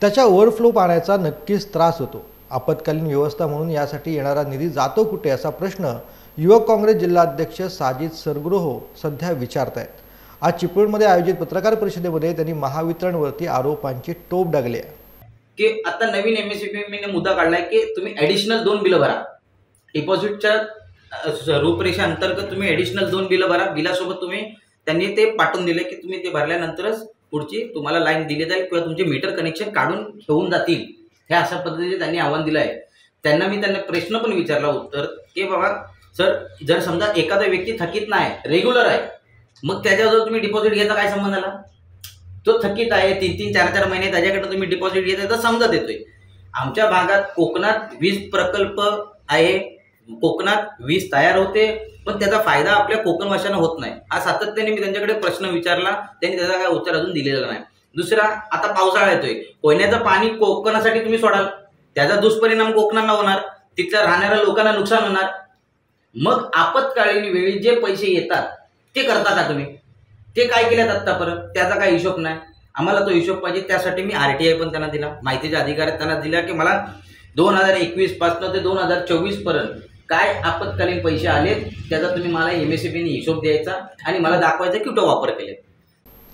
त्याच्या ओव्हरफ्लो पाण्याचा नक्कीच त्रास होतो। आपत्कालीन व्यवस्था म्हणून यासाठी येणारा निधी जातो कुठे असा प्रश्न युवक काँग्रेस जिल्हाध्यक्ष साजिद सरगुरोह सध्या विचारतायत। आज चिपळूणमध्ये आयोजित पत्रकार परिषदेमध्ये त्यांनी महावितरणवरती आरोपांची टोप डागली आहे की आता नवीन एमएससीबीने मुद्दा काढलाय की तुम्ही ॲडिशनल 2 बिलं भरा। डिपॉझिटच्या रूपरेषा अंतर्गत तुम्ही ॲडिशनल 2 बिलं भरा। बिलासोबत त्यांनी ते पाठवून दिले की तुम्ही ते भरल्यानंतरच पुढची तुम्हाला लाईन दिली जाईल किंवा तुमचे मीटर कनेक्शन काढून ठेवून जातील। हे अशा पद्धतीने त्यांनी आव्हान दिलं आहे। त्यांना प्रश्न पण विचारला उत्तर की बाबा सर, जर समजा एखादा व्यक्ती थकीत नाही, रेग्युलर आहे, मग त्याच्याजवळ तुम्ही डिपॉझिट घ्यायचा काय संबंध आला? तो थकीत आहे, 3-3, 4-4 महिने त्याच्याकडे तुम्ही डिपॉझिट घेताय तर समजा देतोय। आमच्या भागात कोकणात वीज प्रकल्प आहे, कोकणात वीज तयार होते, पण त्याचा फायदा आपल्या कोकणवाशांना होत नाही। हा सातत्याने मी त्यांच्याकडे प्रश्न विचारला, त्यांनी त्याचा काय उत्तर अजून दिलेलं नाही। दुसरा, आता पावसाळा येतोय, कोयन्याचं पाणी कोकणासाठी तुम्ही सोडाल, त्याचा दुष्परिणाम कोकणांना होणार, तिथल्या राहणाऱ्या लोकांना नुकसान होणार। मग आपत्कालीन वेळी जे पैसे येतात ते करता का तुम्ही? ते काय केल्यात आत्तापर्यंत? त्याचा काय हिशोब नाही। आम्हाला तो हिशोब पाहिजे। त्यासाठी मी RTI पण त्यांना दिला, माहितीच्या अधिकाऱ्यात त्यांना दिला की मला 2021 पासून ते 2024 पर्यंत काय आपत्कालीन पैसे आले त्याचा तुम्ही मला MSCBने हिशोब द्यायचा आणि मला दाखवायचा की तो वापर केले।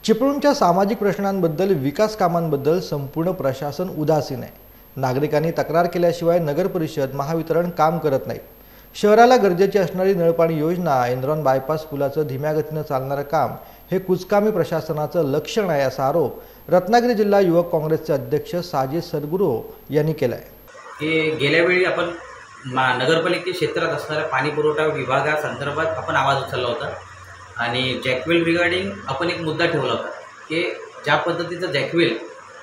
चिपळूणच्या सामाजिक प्रश्नांबद्दल, विकास कामांबद्दल संपूर्ण प्रशासन उदासीन आहे। नागरिकांनी तक्रार केल्याशिवाय नगर परिषद, महावितरण काम करत नाही। शहराला गरजेची असणारी नळपाणी योजना, इंद्रॉन बायपास पुलाचं धीम्या गतीनं चालणारं काम हे कुचकामी प्रशासनाचं लक्षण आहे असा आरोप रत्नागिरी जिल्हा युवक काँग्रेसचे अध्यक्ष साजिद सरगुरोह यांनी केला आहे। गेल्या वेळी आपण नगरपालिकेच्या क्षेत्रात असणाऱ्या पाणी पुरवठा विभागासंदर्भात आपण आवाज उचलला होता आणि जॅकवेल रिगार्डिंग आपण एक मुद्दा ठेवला होता की ज्या पद्धतीचा जॅकवेल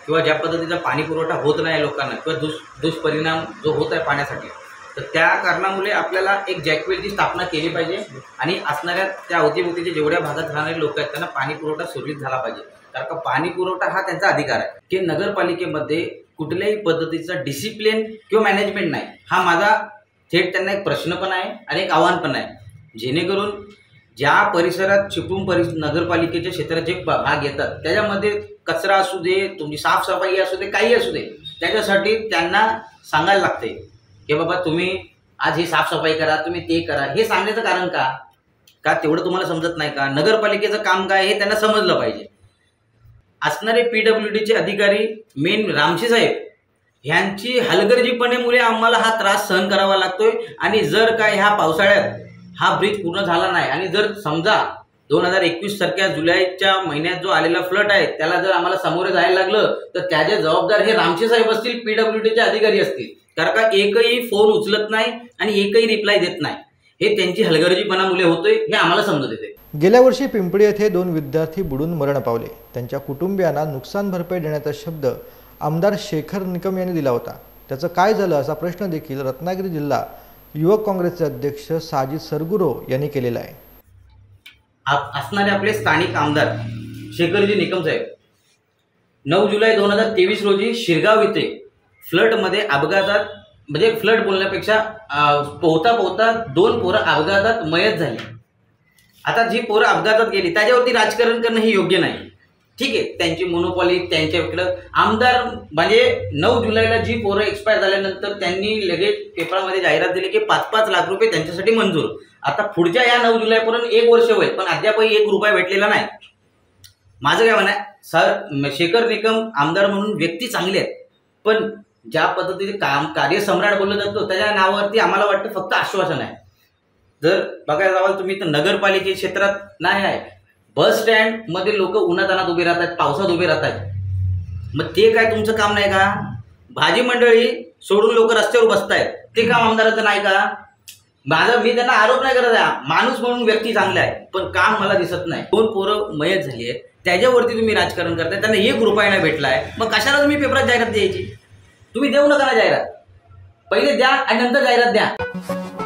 किंवा ज्या पद्धतीचा पाणी पुरवठा होत नाही लोकांना किंवा दुष्परिणाम जो होत आहे पाण्यासाठी, तर त्या कारणामुळे आपल्याला एक जॅकवेलची स्थापना केली पाहिजे आणि असणाऱ्या त्या अवतीभोवतीच्या जेवढ्या भागात राहणारे लोक आहेत त्यांना पाणी पुरवठा सुरळीत झाला पाहिजे। कारण का पाणी पुरवठा हा त्यांचा अधिकार आहे की नगरपालिकेमध्ये कुठल्याही पद्धतीचा डिसिप्लिन किंवा मॅनेजमेंट नाही। हा माझा थेट त्यांना एक प्रश्न पण आहे आणि एक आव्हान पण आहे, जेणेकरून ज्या परिसरात चिपळूण नगरपालिकेच्या क्षेत्रात जे भाग येतात त्याच्यामध्ये कचरा असू दे, तुमची साफसफाई असू दे, काही असू दे, त्याच्यासाठी त्यांना सांगायला लागते की बाबा तुम्ही आज ही साफसफाई करा, तुम्ही ते करा। हे सांगण्याचं कारण का तेवढं तुम्हाला समजत नाही का? नगरपालिकेचं काम काय हे त्यांना समजलं पाहिजे। असणारे PWDचे अधिकारी मेन रामशी साहेब ह्यांची हलगर्जीपणेमुळे आम्हाला हा त्रास सहन करावा लागतोय। आणि जर काय ह्या पावसाळ्यात हा ब्रिज पूर्ण झाला नाही आणि जर समजा 2021 सारख्या जुलैच्या महिन्यात जो आलेला फ्लड आहे त्याला जर आम्हाला सामोरे जायला लागलं तर त्याचे जबाबदार हे रामशी साहेब असतील, PWDचे अधिकारी असतील। कारण का एकही फोन उचलत नाही आणि एकही रिप्लाय देत नाही, हे त्यांची हलगर्जीपणामुळे होतोय, हे आम्हाला समजत येते। गेल्या वर्षी पिंपळी येथे 2 विद्यार्थी बुडून मरण पावले। त्यांच्या कुटुंबियांना नुकसान भरपाई देण्याचा शब्द आमदार शेखर निकम यांनी दिला होता। त्याचं काय झालं असा प्रश्न देखील रत्नागिरी जिल्हा युवक काँग्रेसचे अध्यक्ष साजिद सरगुरोह यांनी केलेला आहे। असणारे आपले स्थानिक आमदार शेखरजी निकम साहेब 9 जुलै 2023 रोजी शिरगाव येथे फ्लडमध्ये अपघातात, म्हणजे फ्लड बोलण्यापेक्षा पोहता 2 पोरं अपघातात मयत झाली। आता जी पोरं अपघातात गेली त्याच्यावरती राजकारण करणं हे योग्य नाही। ठीक आहे, त्यांची मोनोपॉली त्यांच्याकडं आमदार, म्हणजे 9 जुलैला जी पोरं एक्सपायर झाल्यानंतर त्यांनी लगेच पेपरामध्ये जाहिरात दिली की 5-5 लाख रुपये त्यांच्यासाठी मंजूर। आता पुढच्या या 9 जुलैपर्यंत 1 वर्ष होईल पण अद्यापही 1 रुपया भेटलेला नाही। माझं काय म्हणणं आहे, सर शेखर निकम आमदार म्हणून व्यक्ती चांगली आहेत, पण ज्या पद्धतीचे कार्यसम्राट बोललं जातो त्याच्या नावावरती आम्हाला वाटतं फक्त आश्वासन आहे। जर बघायला जावाल तुम्ही तर नगरपालिके क्षेत्रात नाही आहे, बस स्टँड मध्ये लोक उन्हातानात उभे राहतात, पावसात उभे राहतात, मग ते काय तुमचं काम नाही का? भाजी मंडळी सोडून लोक रस्त्यावर बसतायत, ते काम आमदाराचं नाही का? मी त्यांना आरोप नाही करत आहे, माणूस म्हणून व्यक्ती चांगला आहे, पण काम मला दिसत नाही। 2 पोरं मयत झाली आहेत, त्याच्यावरती तुम्ही राजकारण करताय, त्यांना 1 रुपया नाही भेटलाय, मग कशाला तुम्ही पेपरात जाहिरात द्यायची? तुम्ही देऊ नका ना जाहिरात, पहिले द्या आणि नंतर जाहिरात द्या।